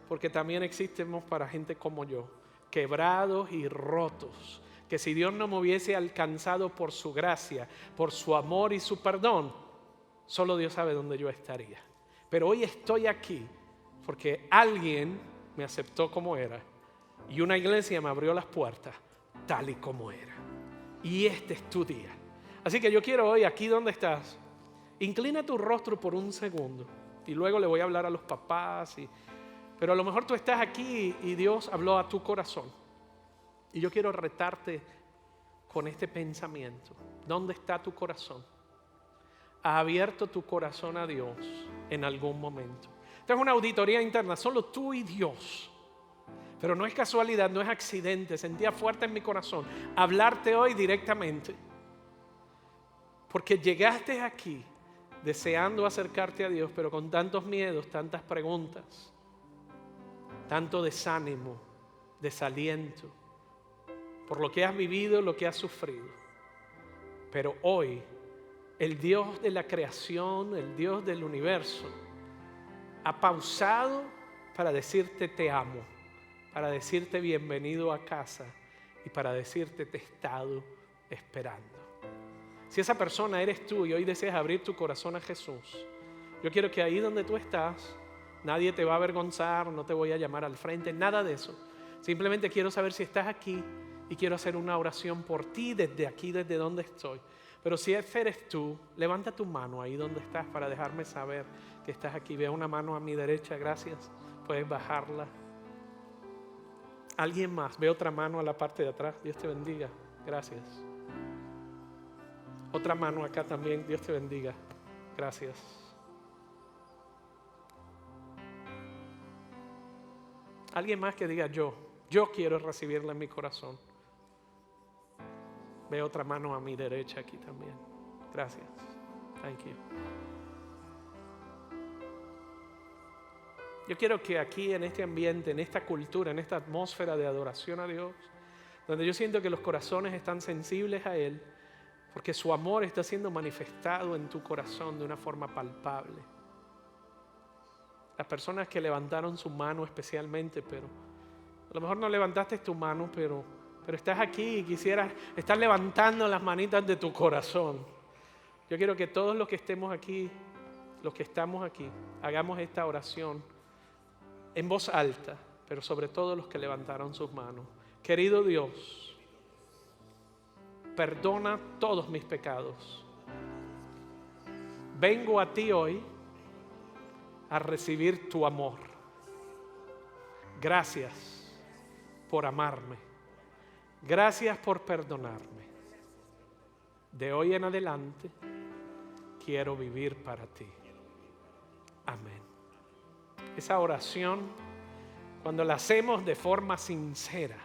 Porque también existimos para gente como yo, quebrados y rotos, que si Dios no me hubiese alcanzado por su gracia, por su amor y su perdón, solo Dios sabe dónde yo estaría. Pero hoy estoy aquí porque alguien me aceptó como era y una iglesia me abrió las puertas tal y como era. Y este es tu día. Así que yo quiero hoy, aquí donde estás, inclina tu rostro por un segundo y luego le voy a hablar a los papás. Pero a lo mejor tú estás aquí y Dios habló a tu corazón. Y yo quiero retarte con este pensamiento. ¿Dónde está tu corazón? ¿Has abierto tu corazón a Dios en algún momento? Esta es una auditoría interna, solo tú y Dios. Pero no es casualidad, no es accidente. Sentía fuerte en mi corazón hablarte hoy directamente. Porque llegaste aquí deseando acercarte a Dios, pero con tantos miedos, tantas preguntas, tanto desánimo, desaliento, por lo que has vivido, lo que has sufrido. Pero hoy, el Dios de la creación, el Dios del universo, ha pausado para decirte te amo, para decirte bienvenido a casa y para decirte te he estado esperando. Si esa persona eres tú y hoy deseas abrir tu corazón a Jesús, yo quiero que ahí donde tú estás, nadie te va a avergonzar, no te voy a llamar al frente, nada de eso. Simplemente quiero saber si estás aquí y quiero hacer una oración por ti desde aquí, desde donde estoy. Pero si ese eres tú, levanta tu mano ahí donde estás para dejarme saber que estás aquí. Veo una mano a mi derecha, gracias. Puedes bajarla. Alguien más, veo otra mano a la parte de atrás. Dios te bendiga, gracias. Otra mano acá también, Dios te bendiga, gracias. Alguien más que diga yo quiero recibirla en mi corazón. Veo otra mano a mi derecha aquí también. Gracias. Thank you. Yo quiero que aquí en este ambiente, en esta cultura, en esta atmósfera de adoración a Dios, donde yo siento que los corazones están sensibles a Él, porque su amor está siendo manifestado en tu corazón de una forma palpable. las personas que levantaron su mano especialmente, pero a lo mejor no levantaste tu mano, pero estás aquí y estás levantando las manitas de tu corazón. Yo quiero que todos los que estemos aquí, los que estamos aquí, hagamos esta oración en voz alta, pero sobre todo los que levantaron sus manos. Querido Dios, perdona todos mis pecados. Vengo a ti hoy a recibir tu amor. Gracias por amarme. Gracias por perdonarme. De hoy en adelante quiero vivir para ti. Amén. Esa oración, cuando la hacemos de forma sincera,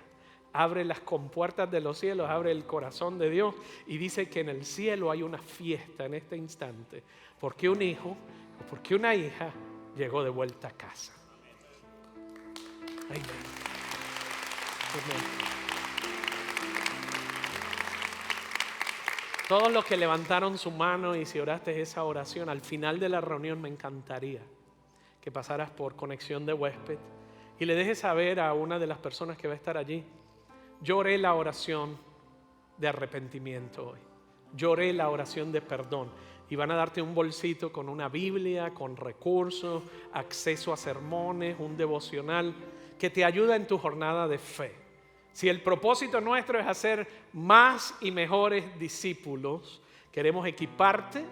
abre las compuertas de los cielos, abre el corazón de Dios y dice que en el cielo hay una fiesta en este instante, porque un hijo o porque una hija llegó de vuelta a casa. Amén. Amén. Todos los que levantaron su mano y si oraste esa oración, al final de la reunión me encantaría que pasaras por Conexión de Huésped y le dejes saber a una de las personas que va a estar allí: yo oré la oración de arrepentimiento hoy, yo oré la oración de perdón, y van a darte un bolsito con una Biblia, con recursos, acceso a sermones, un devocional que te ayuda en tu jornada de fe. Si el propósito nuestro es hacer más y mejores discípulos, queremos equiparte,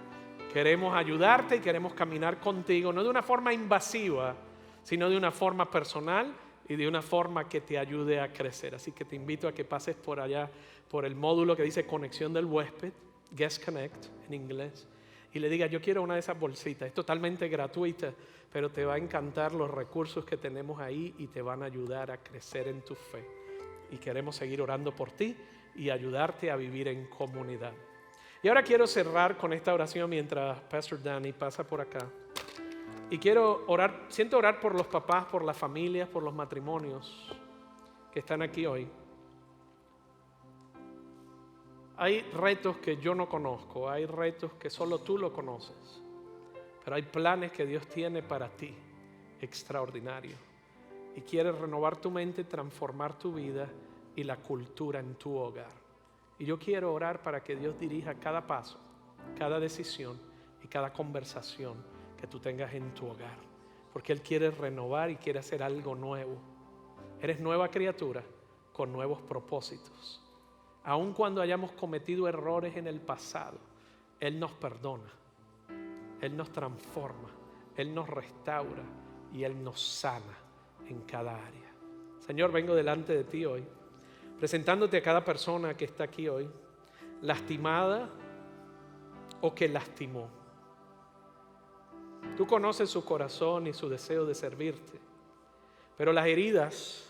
queremos ayudarte y queremos caminar contigo, no de una forma invasiva, sino de una forma personal y de una forma que te ayude a crecer. Así que te invito a que pases por allá, por el módulo que dice Conexión del Huésped, Guest Connect en inglés, y le digas: yo quiero una de esas bolsitas. Es totalmente gratuita, pero te va a encantar los recursos que tenemos ahí y te van a ayudar a crecer en tu fe. Y queremos seguir orando por ti y ayudarte a vivir en comunidad. Y ahora quiero cerrar con esta oración mientras Pastor Danny pasa por acá. Y siento orar por los papás, por las familias, por los matrimonios que están aquí hoy. Hay retos que yo no conozco, hay retos que solo tú lo conoces, pero hay planes que Dios tiene para ti, extraordinarios. Y quiere renovar tu mente, transformar tu vida y la cultura en tu hogar. Y yo quiero orar para que Dios dirija cada paso, cada decisión y cada conversación que tú tengas en tu hogar, porque Él quiere renovar y quiere hacer algo nuevo. Eres nueva criatura con nuevos propósitos. Aun cuando hayamos cometido errores en el pasado, Él nos perdona, Él nos transforma, Él nos restaura y Él nos sana en cada área. Señor, vengo delante de ti hoy, presentándote a cada persona que está aquí hoy, lastimada o que lastimó. Tú conoces su corazón y su deseo de servirte, pero las heridas,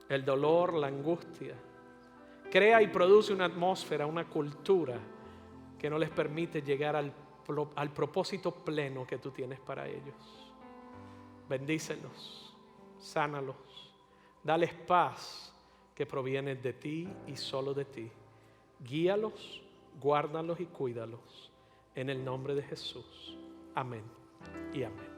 el dolor, la angustia, crea y produce una atmósfera, una cultura que no les permite llegar al propósito pleno que tú tienes para ellos. Bendícelos, sánalos, dales paz que proviene de ti y solo de ti. Guíalos, guárdalos y cuídalos en el nombre de Jesús. Amén y amén.